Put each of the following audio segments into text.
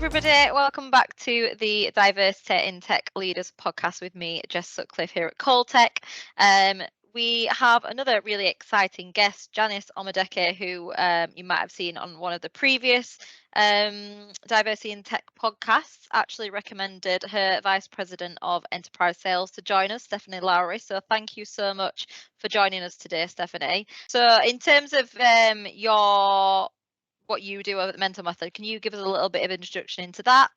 everybody. Welcome back to the Diversity in Tech Leaders podcast with me, Jess Sutcliffe here at Coltech. We have another really exciting guest, Janice Omadeke, who you might have seen on one of the previous Diversity in Tech podcasts, actually recommended her Vice President of Enterprise Sales to join us, Stephanie Lowry. So thank you so much for joining us today, Stephanie. So in terms of what you do over the Mentor Method, can you give us a little bit of introduction into that?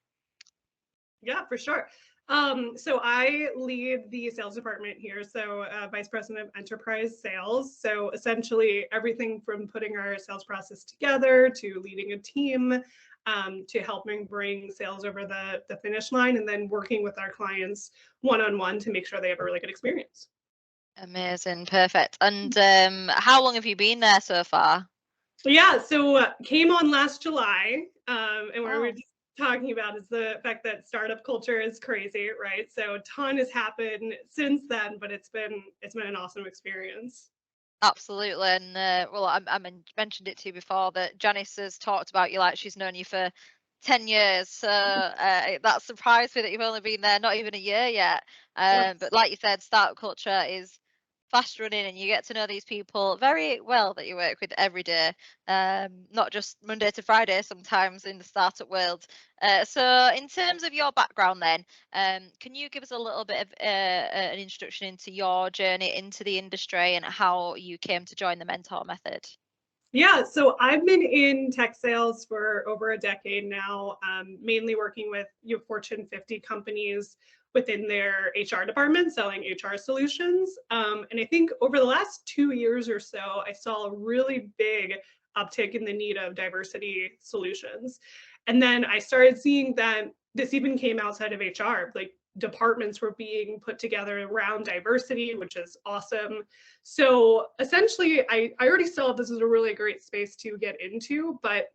Yeah, for sure. So I lead the sales department here, so Vice President of Enterprise Sales. So essentially everything from putting our sales process together to leading a team to helping bring sales over the finish line, and then working with our clients one-on-one to make sure they have a really good experience. Amazing, perfect. And how long have you been there so far? Yeah, so came on last July, and where we're Wow. just talking about is the fact that startup culture is crazy, right? So a ton has happened since then, but it's been an awesome experience. Absolutely. And well, I mentioned it to you before that Janice has talked about you like she's known you for 10 years. So that surprised me that you've only been there not even a year yet. But like you said, startup culture is fast running and you get to know these people very well that you work with every day, not just Monday to Friday sometimes in the startup world. So in terms of your background then, can you give us a little bit of an introduction into your journey into the industry and how you came to join the Mentor Method? Yeah, so I've been in tech sales for over a decade now, mainly working with Fortune 50 companies within their HR department, selling HR solutions. And I think over the last 2 years or so, I saw a really big uptick in the need of diversity solutions. And then I started seeing that this even came outside of HR, like departments were being put together around diversity, which is awesome. So essentially, I already saw this is a really great space to get into, but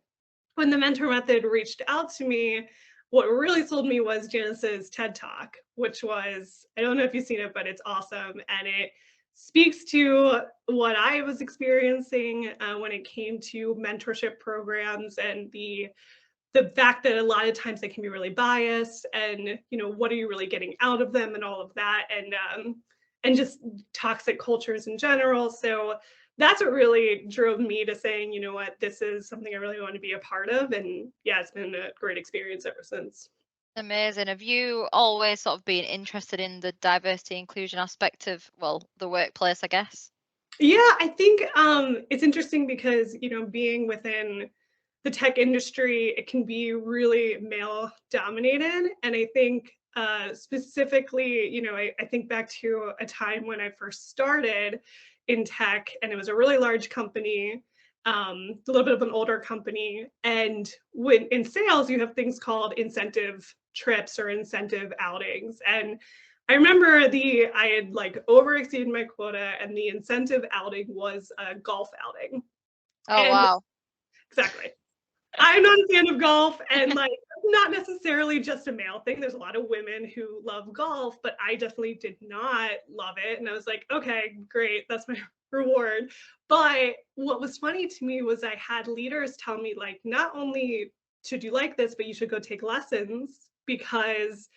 when the Mentor Method reached out to me, what really sold me was Janice's TED Talk, which was, I don't know if you've seen it, but it's awesome. And it speaks to what I was experiencing when it came to mentorship programs and the fact that a lot of times they can be really biased, and what are you really getting out of them and all of that, and just toxic cultures in general. So that's what really drove me to saying, you know what, this is something I really want to be a part of. And yeah, it's been a great experience ever since. Amazing. Have you always sort of been interested in the diversity inclusion aspect of, well, the workplace, I guess? Yeah, I think it's interesting because being within the tech industry, it can be really male dominated. And I think specifically, I think back to a time when I first started in tech, and it was a really large company, a little bit of an older company. And when in sales, you have things called incentive trips or incentive outings. And I remember I had like over exceeded my quota, and the incentive outing was a golf outing. Oh, And wow. exactly. I'm not a fan of golf, and like not necessarily just a male thing. There's a lot of women who love golf, but I definitely did not love it. And I was like, okay, great, that's my reward. But what was funny to me was I had leaders tell me, like, not only should you like this, but you should go take lessons because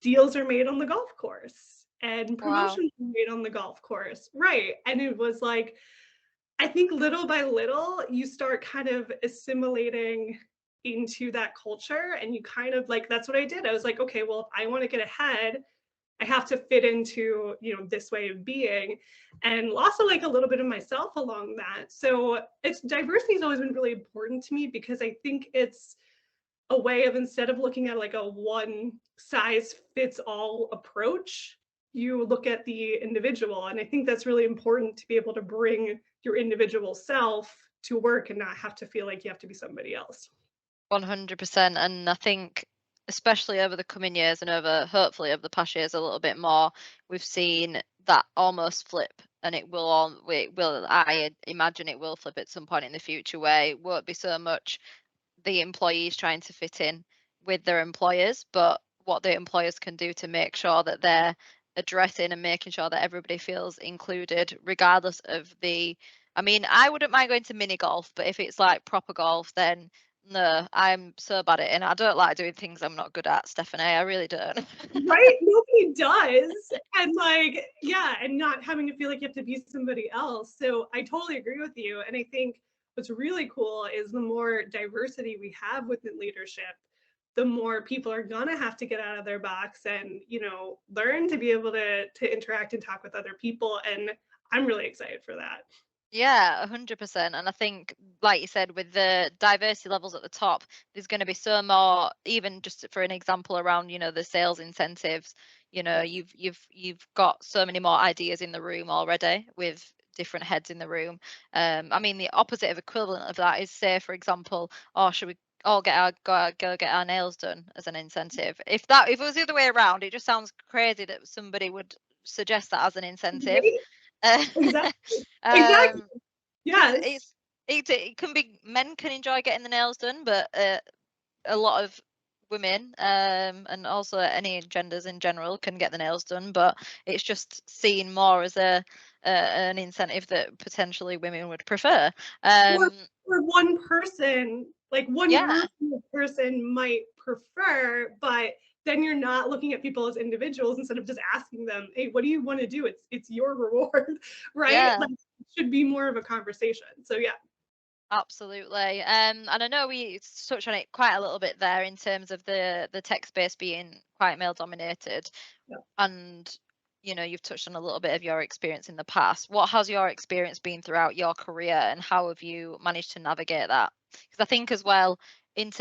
deals are made on the golf course and Wow. promotions are made on the golf course. Right. And it was like, I think little by little, you start kind of assimilating into that culture, and you kind of like, that's what I did. I was like, okay, well, if I want to get ahead, I have to fit into, this way of being, and also like a little bit of myself along that. So it's diversity has always been really important to me because I think it's a way of, instead of looking at like a one size fits all approach, you look at the individual. And I think that's really important to be able to bring your individual self to work and not have to feel like you have to be somebody else. 100%. And I think, especially over the coming years and hopefully over the past years a little bit more, we've seen that almost flip. And I imagine it will flip at some point in the future where it won't be so much the employees trying to fit in with their employers, but what the employers can do to make sure that they're addressing and making sure that everybody feels included, regardless of I mean, I wouldn't mind going to mini golf, but if it's like proper golf, then No, I'm so bad at it, and I don't like doing things I'm not good at, Stephanie. I really don't. Right? Nobody does. And like, yeah, and not having to feel like you have to be somebody else. So I totally agree with you. And I think what's really cool is the more diversity we have within leadership, the more people are gonna have to get out of their box and, learn to be able to interact and talk with other people. And I'm really excited for that. Yeah, 100%. And I think, like you said, with the diversity levels at the top, there's going to be so more, even just for an example around, the sales incentives, you've got so many more ideas in the room already with different heads in the room. I mean, the opposite of equivalent of that is, say, for example, oh, should we all go get our nails done as an incentive? If it was the other way around, it just sounds crazy that somebody would suggest that as an incentive. Right? Uh, Exactly. Exactly. um, because Yes. it can be, men can enjoy getting the nails done, but a lot of women, and also any genders in general, can get the nails done, but it's just seen more as an incentive that potentially women would prefer. or um or one person, like one yeah, group of person might prefer, but then you're not looking at people as individuals instead of just asking them, hey, what do you want to do? It's your reward. Right? yeah, Like, it should be more of a conversation. So yeah. absolutely. And I know we touched on it quite a little bit there in terms of the tech space being quite male dominated. Yeah. And you've touched on a little bit of your experience in the past. What has your experience been throughout your career, and how have you managed to navigate that? Because I think as well, it's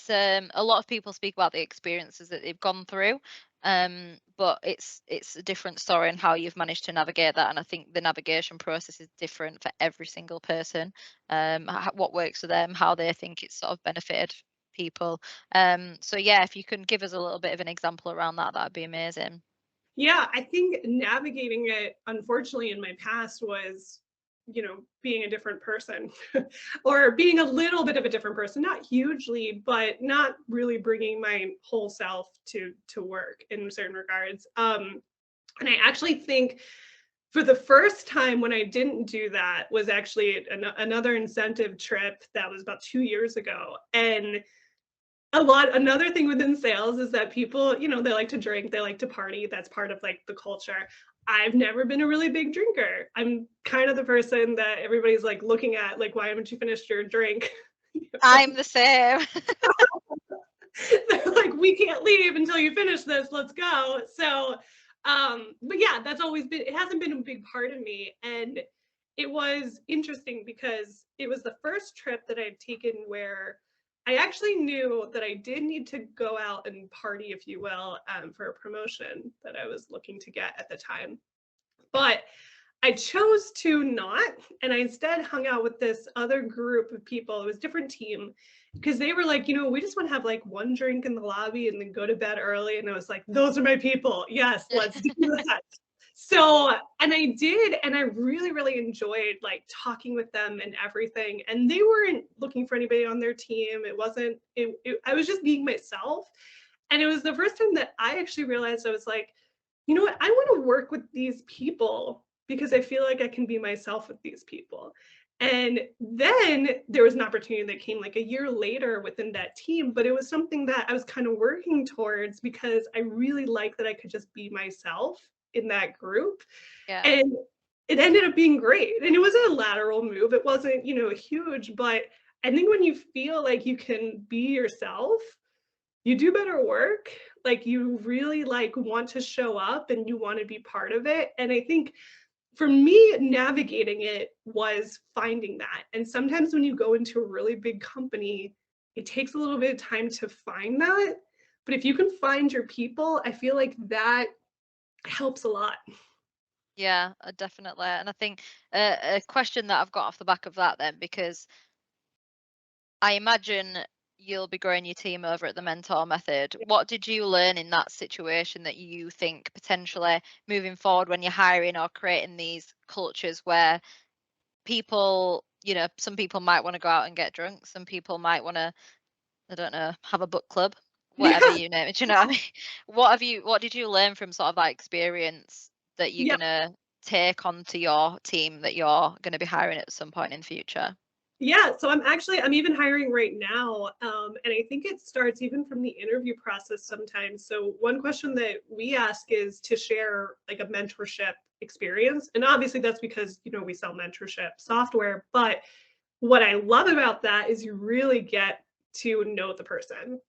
a lot of people speak about the experiences that they've gone through, but it's a different story and how you've managed to navigate that. And I think the navigation process is different for every single person. What works for them, how they think it's sort of benefited people. So yeah, if you can give us a little bit of an example around that, that'd be amazing. Yeah, I think navigating it, unfortunately, in my past was, being a different person or being a little bit of a different person, not hugely, but not really bringing my whole self to work in certain regards. And I actually think for the first time when I didn't do that was actually another incentive trip that was about 2 years ago. And another thing within sales is that people, they like to drink, they like to party. That's part of like the culture. I've never been a really big drinker. I'm kind of the person that everybody's like looking at, like, why haven't you finished your drink? I'm the same. They're like, we can't leave until you finish this. Let's go. So, but yeah, that's always been, it hasn't been a big part of me. And it was interesting because it was the first trip that I've taken where I actually knew that I did need to go out and party, if you will, for a promotion that I was looking to get at the time. But I chose to not, and I instead hung out with this other group of people. It was a different team because they were like, we just want to have like one drink in the lobby and then go to bed early. And I was like, those are my people. Yes, let's do that. So, and I did, and I really, really enjoyed like talking with them and everything. And they weren't looking for anybody on their team. It wasn't, I was just being myself. And it was the first time that I actually realized I was like, you know what? I want to work with these people because I feel like I can be myself with these people. And then there was an opportunity that came like a year later within that team, but it was something that I was kind of working towards because I really like that I could just be myself in that group. Yeah. And it ended up being great. And it was a lateral move. It wasn't, huge, but I think when you feel like you can be yourself, you do better work. Like, you really like want to show up and you want to be part of it. And I think for me, navigating it was finding that. And sometimes when you go into a really big company, it takes a little bit of time to find that. But if you can find your people, I feel like that helps a lot. Yeah, definitely. And I think a question that I've got off the back of that then, because I imagine you'll be growing your team over at the Mentor Method. What did you learn in that situation that you think potentially moving forward when you're hiring or creating these cultures where people, some people might want to go out and get drunk, some people might want to, I don't know, have a book club, whatever Yeah. you name it. Do you know what I mean? What did you learn from sort of that experience that you're Yeah. gonna take onto your team that you're gonna be hiring at some point in the future? Yeah, so I'm even hiring right now, and I think it starts even from the interview process sometimes. So one question that we ask is to share like a mentorship experience, and obviously that's because we sell mentorship software. But what I love about that is you really get to know the person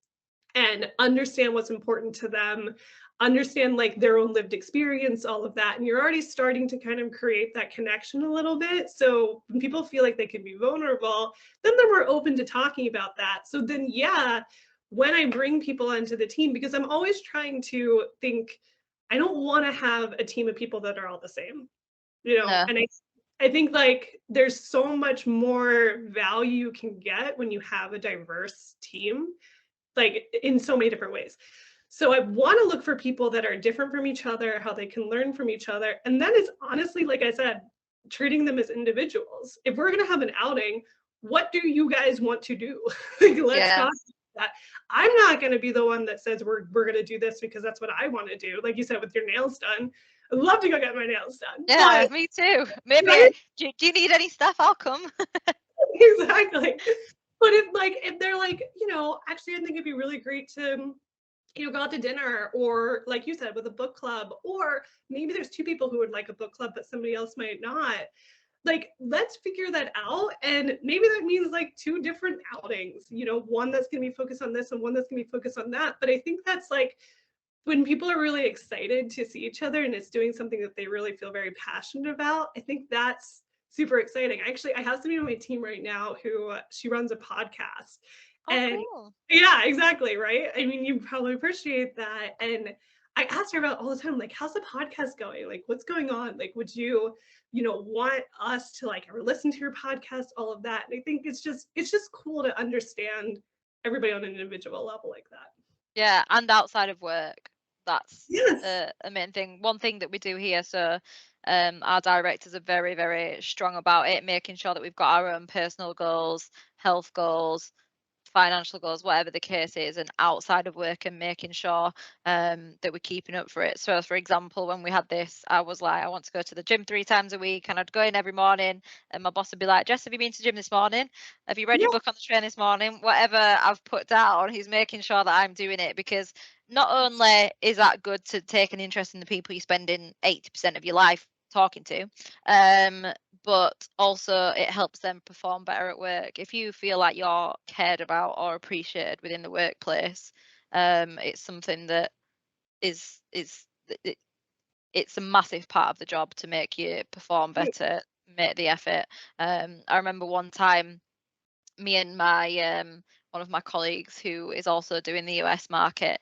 and understand what's important to them, understand like their own lived experience, all of that. And you're already starting to kind of create that connection a little bit. So when people feel like they can be vulnerable, then they're more open to talking about that. So then, yeah, when I bring people onto the team, because I'm always trying to think, I don't want to have a team of people that are all the same, No. and I think like there's so much more value you can get when you have a diverse team, like in so many different ways. So I want to look for people that are different from each other, how they can learn from each other. And then it's honestly, like I said, treating them as individuals. If we're going to have an outing, what do you guys want to do? Like, let's Yeah. talk about that. I'm not going to be the one that says we're going to do this because that's what I want to do. Like you said, with your nails done, I'd love to go get my nails done. Yeah, But me too. Maybe right? do you need any stuff? I'll come. Exactly. But if they're like, actually I think it'd be really great to go out to dinner, or like you said, with a book club, or maybe there's two people who would like a book club but somebody else might not. Like, let's figure that out. And maybe that means like two different outings, one that's going to be focused on this and one that's going to be focused on that. But I think that's like when people are really excited to see each other and it's doing something that they really feel very passionate about. I think that's super exciting. Actually, I have somebody on my team right now who she runs a podcast. Oh, And cool. yeah, exactly, right? I mean, you probably appreciate that. And I asked her about all the time, like, how's the podcast going? Like, what's going on? Like, would you, want us to like ever listen to your podcast, all of that? And I think it's just cool to understand everybody on an individual level like that. Yeah, and outside of work, that's Yes. a main thing. One thing that we do here, so our directors are very, very strong about it, making sure that we've got our own personal goals, health goals, financial goals, whatever the case is, and outside of work, and making sure that we're keeping up for it. So, for example, when we had this, I was like, I want to go to the gym 3 times a week, and I'd go in every morning, and my boss would be like, Jess, have you been to the gym this morning? Have you read your Yeah. book on the train this morning? Whatever I've put down, he's making sure that I'm doing it, because not only is that good to take an interest in the people you're spending 80% of your life talking to, um, but also it helps them perform better at work. If you feel like you're cared about or appreciated within the workplace, it's something that is it, it's a massive part of the job to make you perform better, make the effort. I remember one time, me and my one of my colleagues who is also doing the US market,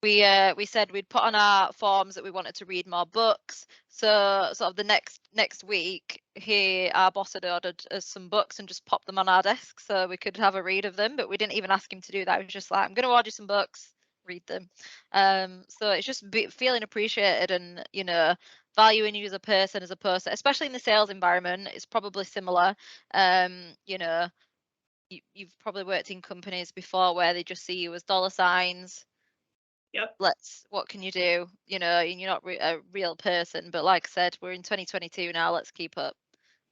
we said we'd put on our forms that we wanted to read more books. So sort of the next week, our boss had ordered us some books and just popped them on our desk so we could have a read of them. But we didn't even ask him to do that. He was just like, I'm going to order you some books, read them. So it's just feeling appreciated, and valuing you as a person, especially in the sales environment. It's probably similar. You know, you've probably worked in companies before where they just see you as dollar signs. Yep. What can you do? And you're not a real person. But like I said, we're in 2022 now. Let's keep up.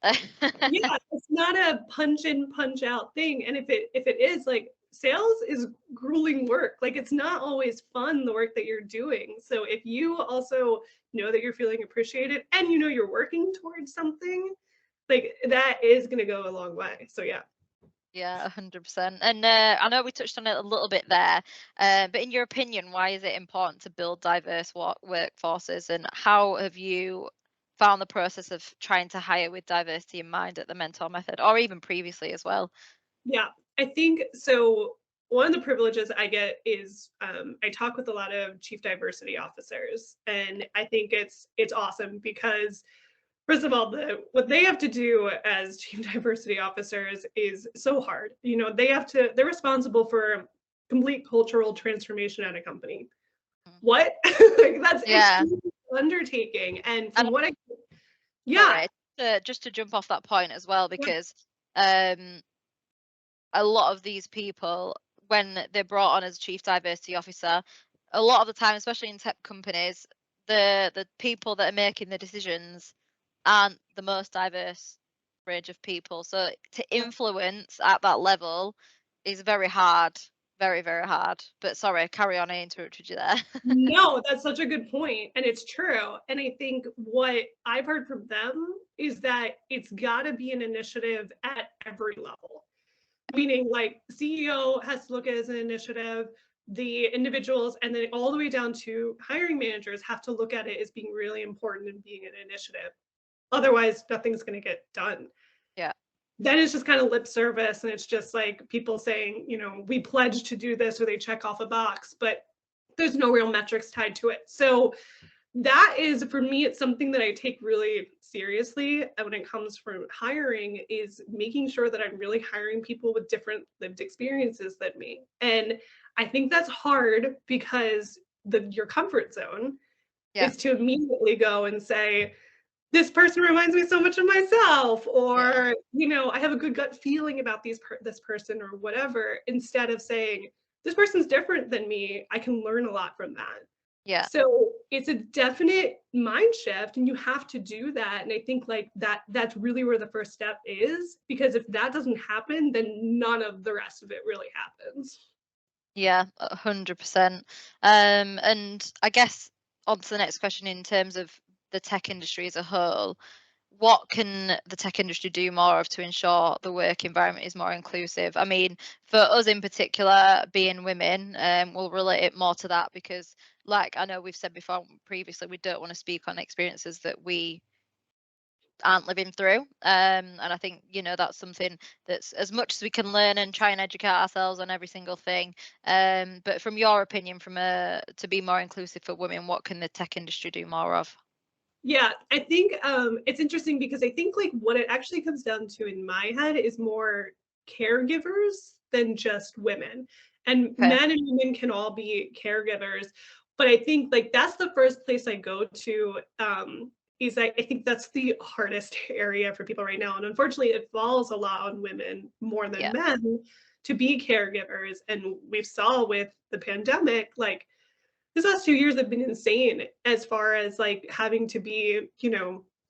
Yeah, it's not a punch in, punch out thing. And if it is, like, sales is grueling work. Like, it's not always fun, the work that you're doing. So if you also know that you're feeling appreciated and you're working towards something, like, that is going to go a long way. So yeah. Yeah, 100%. And I know we touched on it a little bit there, but in your opinion, why is it important to build diverse workforces, and how have you found the process of trying to hire with diversity in mind at the Mentor Method, or even previously as well? Yeah, I think so. One of the privileges I get is I talk with a lot of chief diversity officers, and I think it's awesome because first of all, what they have to do as chief diversity officers is so hard. They're responsible for complete cultural transformation at a company. Mm. What? Like, that's Yeah. extreme undertaking. And And from what I, yeah, sorry, just to jump off that point as well, yeah, because um, a lot of these people, when they're brought on as chief diversity officer, a lot of the time, especially in tech companies, the people that are making the decisions aren't the most diverse. range of people. So to influence at that level is very hard, very, very hard. But sorry, carry on. I interrupted you there. No, that's such a good point, and it's true. And I think what I've heard from them is that it's got to be an initiative at every level. Meaning, like, CEO has to look at it as an initiative, the individuals, and then all the way down to hiring managers have to look at it as being really important and being an initiative. Otherwise, nothing's going to get done. Yeah. Then it's just kind of lip service, and it's just like people saying, we pledge to do this, or they check off a box, but there's no real metrics tied to it. So that is, for me, it's something that I take really seriously when it comes from hiring, is making sure that I'm really hiring people with different lived experiences than me. And I think that's hard because your comfort zone Yeah. is to immediately go and say, this person reminds me so much of myself, or I have a good gut feeling about this person, or whatever, instead of saying, this person's different than me, I can learn a lot from that. Yeah. So it's a definite mind shift, and you have to do that. And I think like that's really where the first step is, because if that doesn't happen, then none of the rest of it really happens. Yeah, 100%. And I guess on to the next question in terms of the tech industry as a whole, what can the tech industry do more of to ensure the work environment is more inclusive? I mean, for us in particular, being women, we'll relate it more to that because, like I know we've said before previously, we don't want to speak on experiences that we aren't living through. And I think, that's something that's as much as we can learn and try and educate ourselves on every single thing. But from your opinion, to be more inclusive for women, what can the tech industry do more of? Yeah, I think it's interesting because I think like what it actually comes down to in my head is more caregivers than just women. And Okay. men and women can all be caregivers, but I think like that's the first place I go to, is I think that's the hardest area for people right now. And unfortunately, it falls a lot on women more than Yeah. men to be caregivers. And we saw with the pandemic, like this last 2 years have been insane as far as like having to be,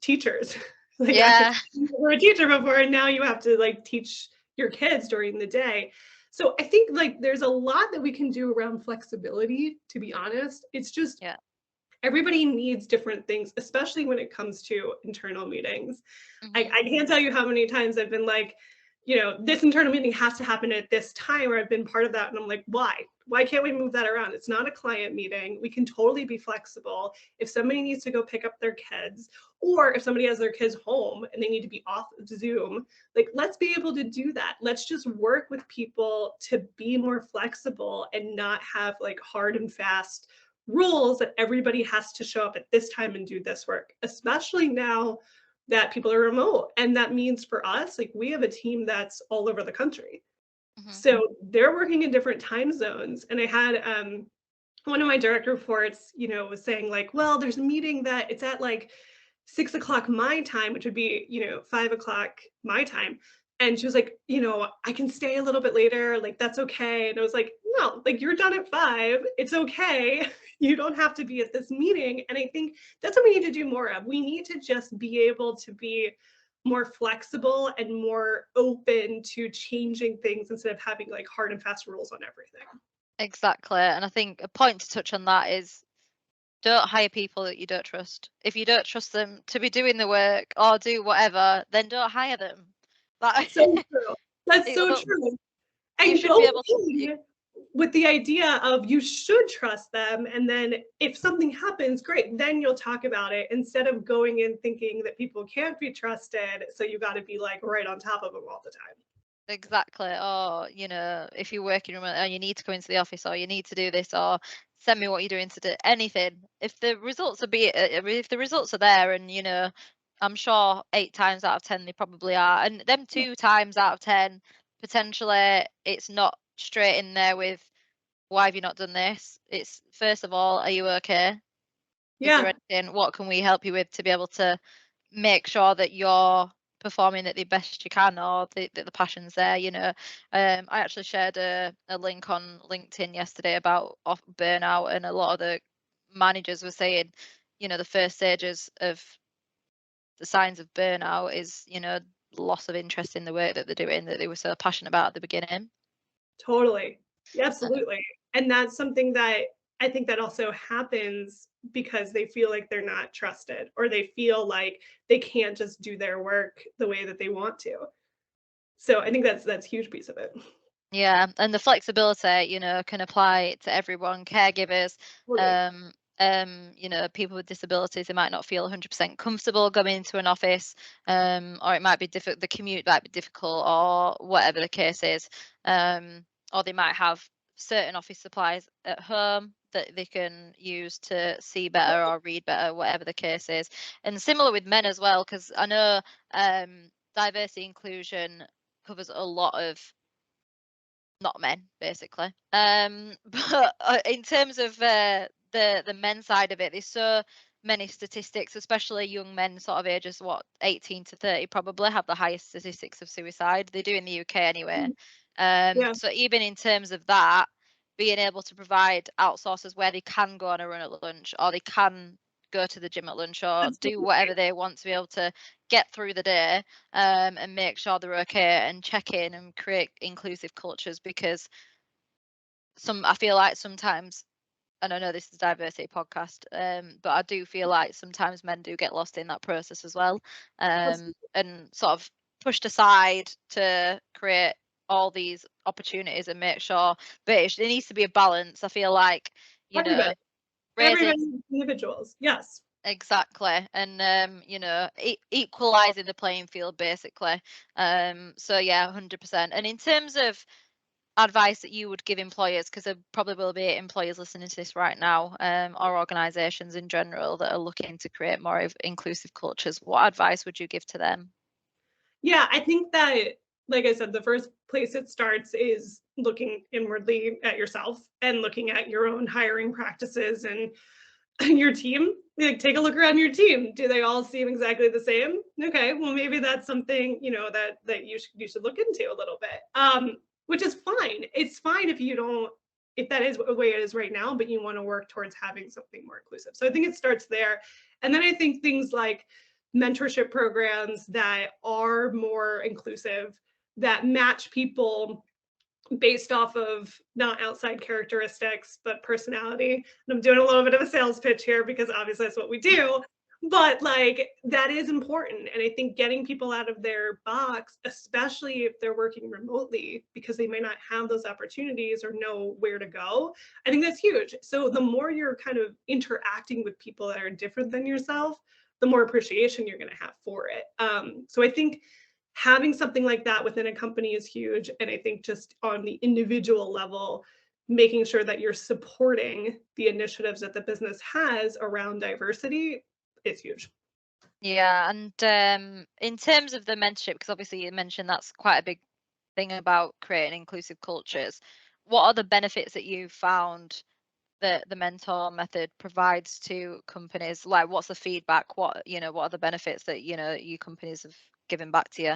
teachers. Like Yeah. you were a teacher before, and now you have to like teach your kids during the day. So I think like there's a lot that we can do around flexibility, to be honest. It's just Yeah. everybody needs different things, especially when it comes to internal meetings. Hmm. I can't tell you how many times I've been like, this internal meeting has to happen at this time, or I've been part of that. And I'm like, why? Why can't we move that around? It's not a client meeting. We can totally be flexible. If somebody needs to go pick up their kids, or if somebody has their kids home and they need to be off Zoom, like, let's be able to do that. Let's just work with people to be more flexible and not have like hard and fast rules that everybody has to show up at this time and do this work, especially now that people are remote. And that means for us, like we have a team that's all over the country. Hmm. So they're working in different time zones. And I had one of my direct reports, was saying like, well, there's a meeting that it's at like 6 o'clock my time, which would be, 5 o'clock my time. And she was like, I can stay a little bit later. Like, that's okay. And I was like, no, like you're done at 5. It's okay. You don't have to be at this meeting. And I think that's what we need to do more of. We need to just be able to be more flexible and more open to changing things instead of having like hard and fast rules on everything. Exactly. And I think a point to touch on that is don't hire people that you don't trust. If you don't trust them to be doing the work or do whatever, then don't hire them. That So true. That's it so will, true. you And should be go able to. in with the idea of you should trust them. And then if something happens, great, then you'll talk about it instead of going in thinking that people can't be trusted. So you got to be like right on top of them all the time. Exactly. Or, if you're working remote and you need to go into the office or you need to do this or send me what you're doing to do anything. If the results are there and, I'm sure 8 times out of 10 they probably are. And them 2 times out of 10, potentially it's not straight in there with why have you not done this? It's first of all, are you okay? Is there Yeah. anything, what can we help you with to be able to make sure that you're performing at the best you can or that the passion's there, I actually shared a link on LinkedIn yesterday about burnout, and a lot of the managers were saying, the first stages of the signs of burnout is, loss of interest in the work that they're doing that they were so passionate about at the beginning. Totally. Yeah, absolutely. And that's something that I think that also happens because they feel like they're not trusted, or they feel like they can't just do their work the way that they want to. So I think that's a huge piece of it. Yeah, and the flexibility, can apply to everyone, caregivers, Totally. people with disabilities. They might not feel 100% comfortable going into an office, or it might be difficult. The commute might be difficult, or whatever the case is, or they might have certain office supplies at home that they can use to see better or read better, whatever the case is. And similar with men as well, because I know diversity inclusion covers a lot of not men, basically. But in terms of the men's side of it, there's so many statistics, especially young men, sort of ages 18 to 30, probably have the highest statistics of suicide. They do in the UK anyway. Yeah. So even in terms of that, being able to provide outsourcers where they can go on a run at lunch, or they can go to the gym at lunch, or do Absolutely. whatever they want to be able to get through the day, and make sure they're okay, and check in and create inclusive cultures. Because I feel like sometimes, and I know this is a diversity podcast, but I do feel like sometimes men do get lost in that process as well, and sort of pushed aside to create all these opportunities and make sure. But there needs to be a balance. I feel like, Everybody. raising. Everybody, individuals. Yes. Exactly, and equalizing the playing field, basically. So yeah, 100%. And in terms of advice that you would give employers, because there probably will be employers listening to this right now, or organizations in general that are looking to create more of inclusive cultures, what advice would you give to them? Yeah, I think that, like I said, the first place it starts is looking inwardly at yourself and looking at your own hiring practices and your team. Like, take a look around your team. Do they all seem exactly the same? Okay, well, maybe that's something, that you should look into a little bit. Which is fine. It's fine if that is the way it is right now, but you want to work towards having something more inclusive. So I think it starts there. And then I think things like mentorship programs that are more inclusive, that match people based off of not outside characteristics, but personality. And I'm doing a little bit of a sales pitch here because obviously that's what we do. But like, that is important. And I think getting people out of their box, especially if they're working remotely, because they may not have those opportunities or know where to go, I think that's huge. So the more you're kind of interacting with people that are different than yourself, the more appreciation you're going to have for it. So I think having something like that within a company is huge. And I think just on the individual level, making sure that you're supporting the initiatives that the business has around diversity is huge. Yeah, and in terms of the mentorship, because obviously you mentioned that's quite a big thing about creating inclusive cultures, what are the benefits that you found that the mentor method provides to companies? Like, what's the feedback? What are the benefits that your companies have given back to you?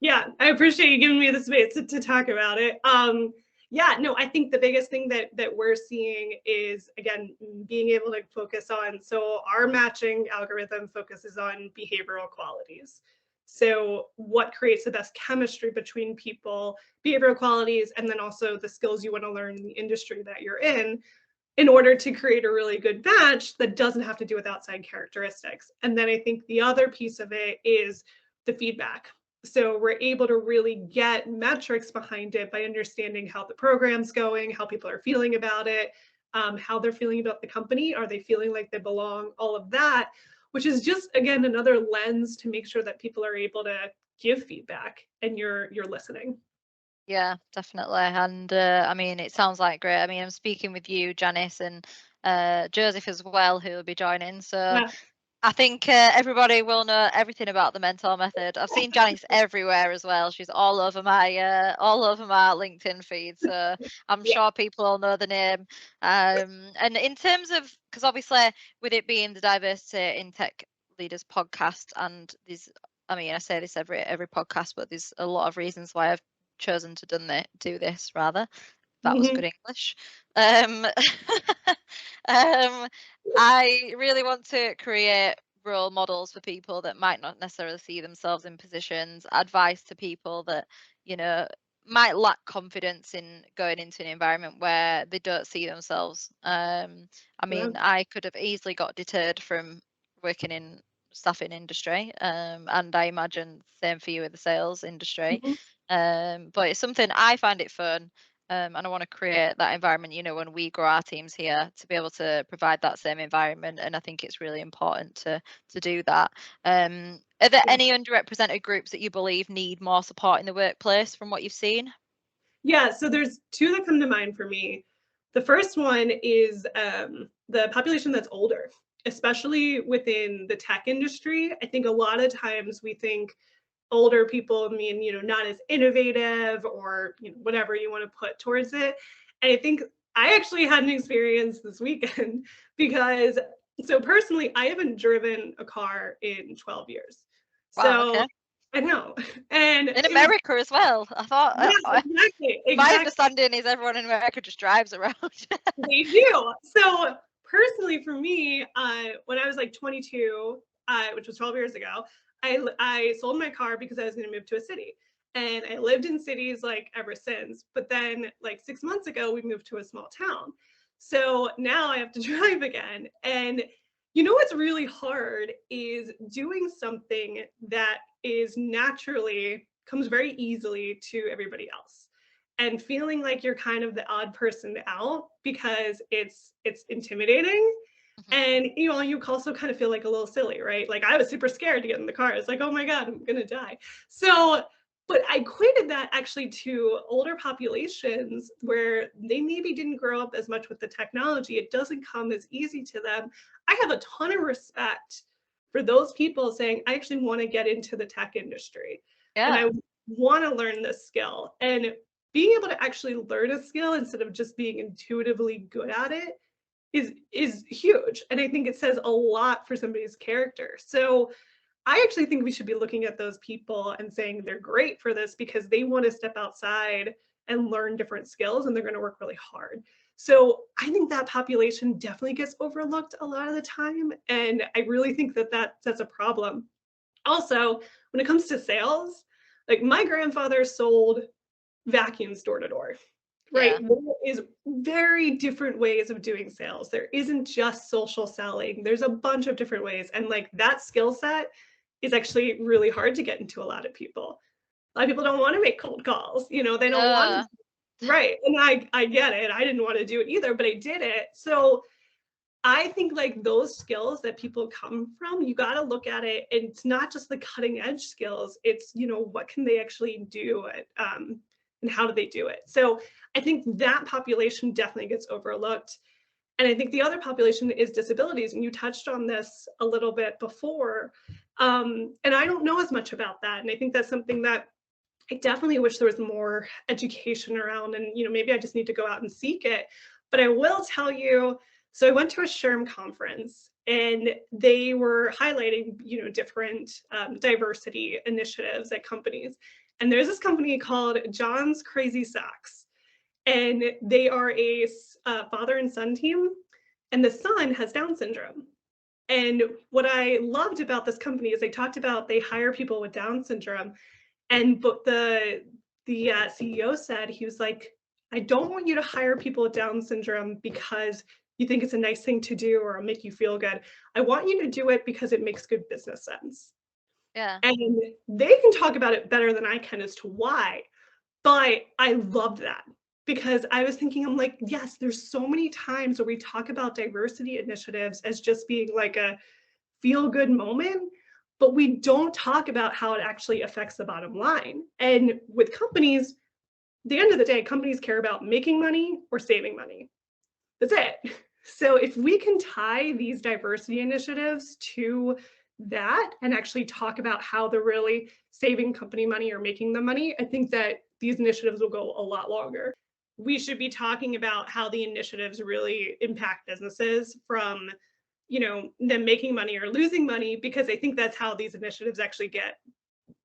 Yeah, I appreciate you giving me the space to talk about it. Yeah, no, I think the biggest thing that we're seeing is, again, being able to focus on, so our matching algorithm focuses on behavioral qualities. So what creates the best chemistry between people, behavioral qualities, and then also the skills you want to learn in the industry that you're in order to create a really good match that doesn't have to do with outside characteristics. And then I think the other piece of it is the feedback. So we're able to really get metrics behind it by understanding how the program's going, how people are feeling about it, how they're feeling about the company. Are they feeling like they belong? All of that, which is just, again, another lens to make sure that people are able to give feedback and you're listening. Yeah, definitely. And I mean, it sounds like great. I mean, I'm speaking with you, Janice, and Joseph as well, who will be joining. So Yeah. I think everybody will know everything about the mentor method. I've seen Janice everywhere as well. She's all over my LinkedIn feed. So I'm Yeah. sure people all know the name. And in terms of, because obviously with it being the Diversity in Tech Leaders podcast, and I mean, I say this every podcast, but there's a lot of reasons why I've chosen to do this rather. That was Mhm. good English. Um, I really want to create role models for people that might not necessarily see themselves in positions, advice to people that, you know, might lack confidence in going into an environment where they don't see themselves. I Yeah. mean, I could have easily got deterred from working in staffing industry, and I imagine same for you with the sales industry. Mhm. But it's something I find it fun. And I want to create that environment, you know, when we grow our teams here to be able to provide that same environment. And I think it's really important to do that. Are there Yeah. any underrepresented groups that you believe need more support in the workplace from what you've seen? Yeah, so there's two that come to mind for me. The first one is the population that's older, especially within the tech industry. I think a lot of times we think older people mean, not as innovative or whatever you want to put towards it. And I think I actually had an experience this weekend because so personally, I haven't driven a car in 12 years. Wow, So okay. I know. And In it was, America as well. I thought yeah, exactly, my exactly. understanding is everyone in America just drives around. They do. So personally, for me, when I was like 22, which was 12 years ago, I sold my car because I was going to move to a city, and I lived in cities like ever since. But then, like 6 months ago, we moved to a small town, so now I have to drive again. And what's really hard is doing something that is naturally comes very easily to everybody else and feeling like you're kind of the odd person out because it's intimidating. Mhm. And you also kind of feel like a little silly, right? Like I was super scared to get in the car. It's like, oh my God, I'm gonna die. So but I equated that actually to older populations where they maybe didn't grow up as much with the technology. It doesn't come as easy to them. I have a ton of respect for those people saying, I actually want to get into the tech industry and I Yeah. want to learn this skill. And being able to actually learn a skill instead of just being intuitively good at it is huge. And I think it says a lot for somebody's character. So I actually think we should be looking at those people and saying they're great for this because they want to step outside and learn different skills and they're going to work really hard. So I think that population definitely gets overlooked a lot of the time. And I really think that that's a problem. Also, when it comes to sales, like my grandfather sold vacuums door to door, right? Yeah. There is very different ways of doing sales. There isn't just social selling. There's a bunch of different ways. And like that skill set is actually really hard to get into a lot of people. A lot of people don't want to make cold calls, they don't want to, No. right. And I get it. I didn't want to do it either, but I did it. So I think like those skills that people come from, you got to look at it. And it's not just the cutting edge skills. It's, what can they actually do and how do they do it? So I think that population definitely gets overlooked. And I think the other population is disabilities. And you touched on this a little bit before. And I don't know as much about that. And I think that's something that I definitely wish there was more education around, and maybe I just need to go out and seek it. But I will tell you, so I went to a SHRM conference, and they were highlighting, different diversity initiatives at companies. And there's this company called John's Crazy Socks, and they are a father and son team, and the son has Down syndrome. And what I loved about this company is they talked about they hire people with Down syndrome and but the CEO said, he was like, I don't want you to hire people with Down syndrome because you think it's a nice thing to do or make you feel good. I want you to do it because it makes good business sense. Yeah. And they can talk about it better than I can as to why. But I loved that because I was thinking, I'm like, yes, there's so many times where we talk about diversity initiatives as just being like a feel good moment, but we don't talk about how it actually affects the bottom line. And with companies, the end of the day, companies care about making money or saving money. That's it. So if we can tie these diversity initiatives to that and actually talk about how they're really saving company money or making the money, I think that these initiatives will go a lot longer. We should be talking about how the initiatives really impact businesses from them making money or losing money, because I think that's how these initiatives actually get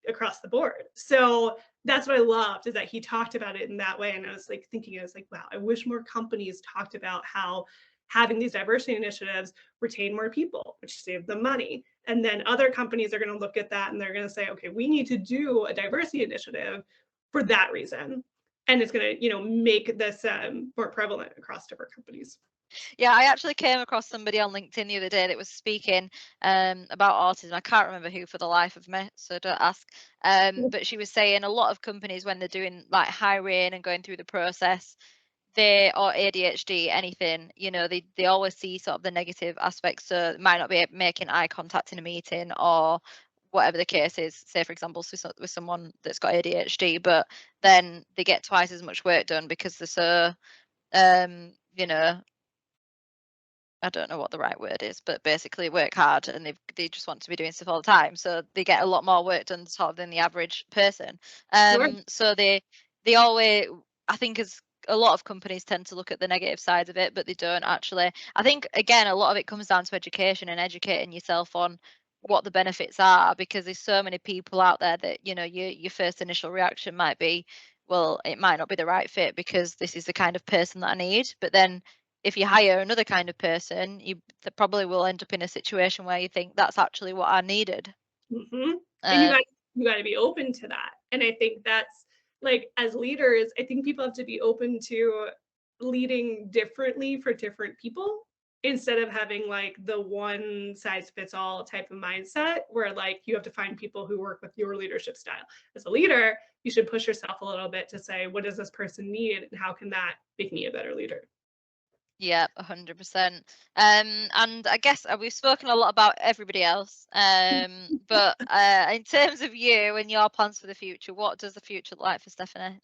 across the board. So that's what I loved, is that he talked about it in that way. And I was like thinking, I was like, wow, I wish more companies talked about how having these diversity initiatives retain more people, which saved them money. And then other companies are going to look at that and they're going to say, okay, we need to do a diversity initiative for that reason. And it's going to, make this more prevalent across different companies. Yeah, I actually came across somebody on LinkedIn the other day that was speaking about autism. I can't remember who for the life of me, so don't ask. But she was saying a lot of companies, when they're doing like hiring and going through the process, they or ADHD, anything, they always see sort of the negative aspects. So it might not be making eye contact in a meeting or whatever the case is. Say, for example, with someone that's got ADHD, but then they get twice as much work done because they're so, you know, I don't know what the right word is, but basically work hard and they just want to be doing stuff all the time. So they get a lot more work done sort of than the average person. Sure. So they always, I think, as a lot of companies tend to look at the negative sides of it, but they don't actually. I think again a lot of it comes down to education and educating yourself on what the benefits are, because there's so many people out there that your first initial reaction might be, well, it might not be the right fit because this is the kind of person that I need. But then if you hire another kind of person, you probably will end up in a situation where you think that's actually what I needed. Mm-hmm. And Um, you got to be open to that. And I think that's like, as leaders, I think people have to be open to leading differently for different people instead of having like the one size fits all type of mindset where like you have to find people who work with your leadership style. As a leader, you should push yourself a little bit to say, what does this person need and how can that make me a better leader? yeah, 100%. And I guess we've spoken a lot about everybody else. But in terms of you and your plans for the future, what does the future look like for Stephanie?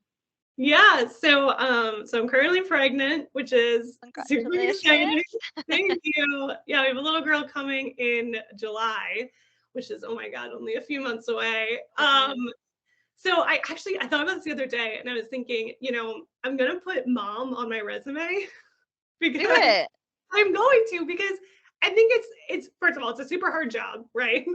Yeah, so I'm currently pregnant, which is super exciting. Congratulations. Thank you. Yeah, we have a little girl coming in July, which is, oh my God, only a few months away. So I thought about this the other day and I was thinking, I'm gonna put mom on my resume Do because it. I'm going to, because I think it's first of all, it's a super hard job, right?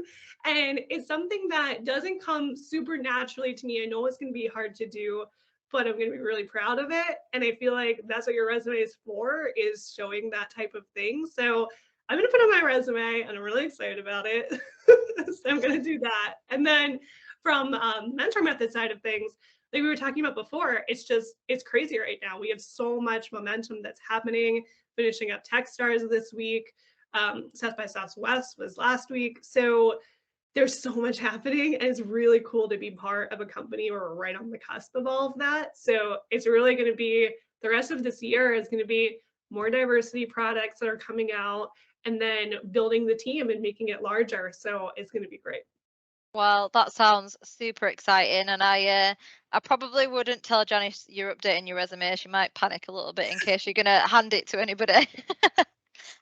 And it's something that doesn't come super naturally to me. I know it's going to be hard to do, but I'm going to be really proud of it. And I feel like that's what your resume is for, is showing that type of thing. So I'm going to put on my resume and I'm really excited about it. So I'm going to do that. And then from mentor method side of things, like we were talking about before, it's crazy right now. We have so much momentum that's happening, finishing up Techstars this week. South by Southwest was last week. So there's so much happening and it's really cool to be part of a company where we're right on the cusp of all of that. So it's really going to be, the rest of this year is going to be more diversity products that are coming out and then building the team and making it larger. So it's going to be great. Well, that sounds super exciting, and I probably wouldn't tell Janice you're updating your resume. She might panic a little bit in case you're gonna hand it to anybody.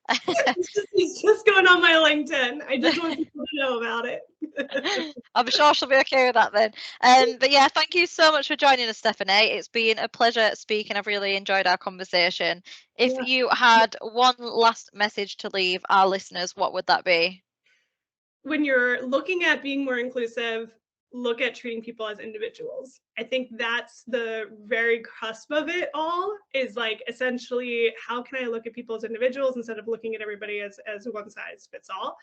It's just going on my LinkedIn. I just want people to know about it. I'm sure she'll be okay with that then. But yeah, thank you so much for joining us, Stephanie. It's been a pleasure speaking. I've really enjoyed our conversation. If Yeah. you had one last message to leave our listeners, what would that be? When you're looking at being more inclusive, look at treating people as individuals. I think that's the very cusp of it all, is like essentially how can I look at people as individuals instead of looking at everybody as one size fits all.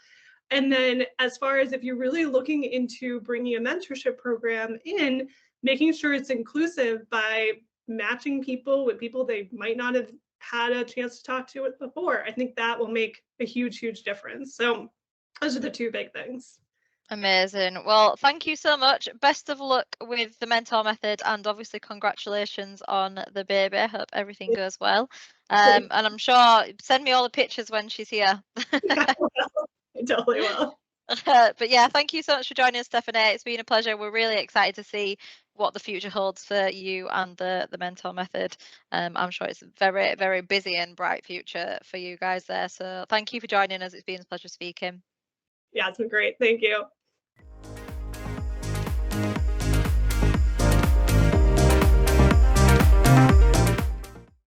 And then as far as if you're really looking into bringing a mentorship program in, making sure it's inclusive by matching people with people they might not have had a chance to talk to it before, I think that will make a huge difference. So those are the two big things. Amazing. Well, thank you so much. Best of luck with the mentor method, and obviously congratulations on the baby. I hope everything goes well. And I'm sure send me all the pictures when she's here. Yeah, I totally will. But yeah, thank you so much for joining us, Stephanie. It's been a pleasure. We're really excited to see what the future holds for you and the mentor method. I'm sure it's a very busy and bright future for you guys there. So thank you for joining us. It's been a pleasure speaking. Yeah, it's been great. Thank you.